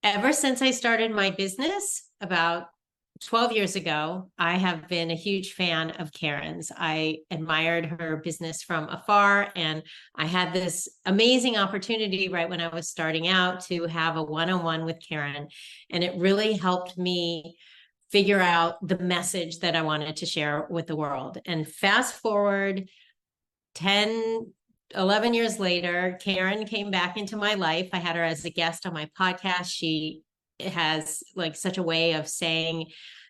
Ever since I started my business about 12 years ago, I have been a huge fan of Karen's. I admired her business from afar, and I had this amazing opportunity right when I was starting out to have a one-on-one with Karen. And it really helped me figure out the message that I wanted to share with the world. And fast forward 10, 11 years later, Karen came back into my life. I had her as a guest on my podcast. She has like such a way of saying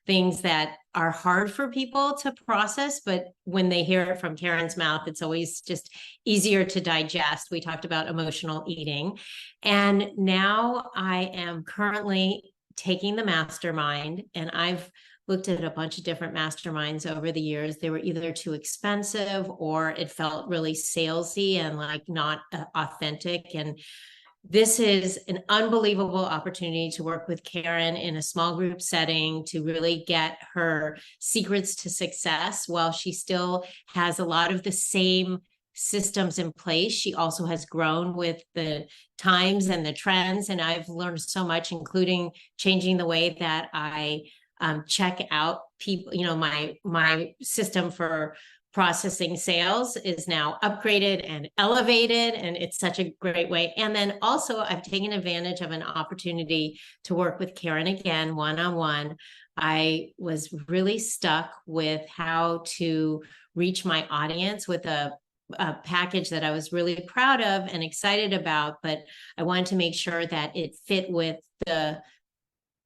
things that are hard for people to process, but when they hear it from Karen's mouth, it's always just easier to digest. We talked about emotional eating. And now I am currently taking the mastermind, and I've looked at a bunch of different masterminds over the years. They were either too expensive or it felt really salesy and like not authentic. And this is an unbelievable opportunity to work with Karen in a small group setting to really get her secrets to success while she still has a lot of the same systems in place. She also has grown with the times and the trends. And I've learned so much, including changing the way that I check out people. My system for processing sales is now upgraded and elevated, and it's such a great way. And then also I've taken advantage of an opportunity to work with Karen again, one-on-one. I was really stuck with how to reach my audience with a package that I was really proud of and excited about, but I wanted to make sure that it fit with the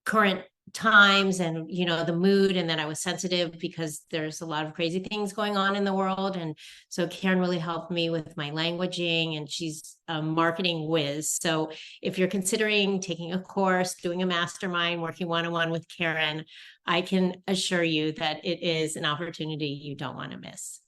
current times and the mood, and that I was sensitive because there's a lot of crazy things going on in the world. And so Karen really helped me with my languaging, and she's a marketing whiz. So if you're considering taking a course, doing a mastermind, working one-on-one with Karen, I can assure you that it is an opportunity you don't want to miss.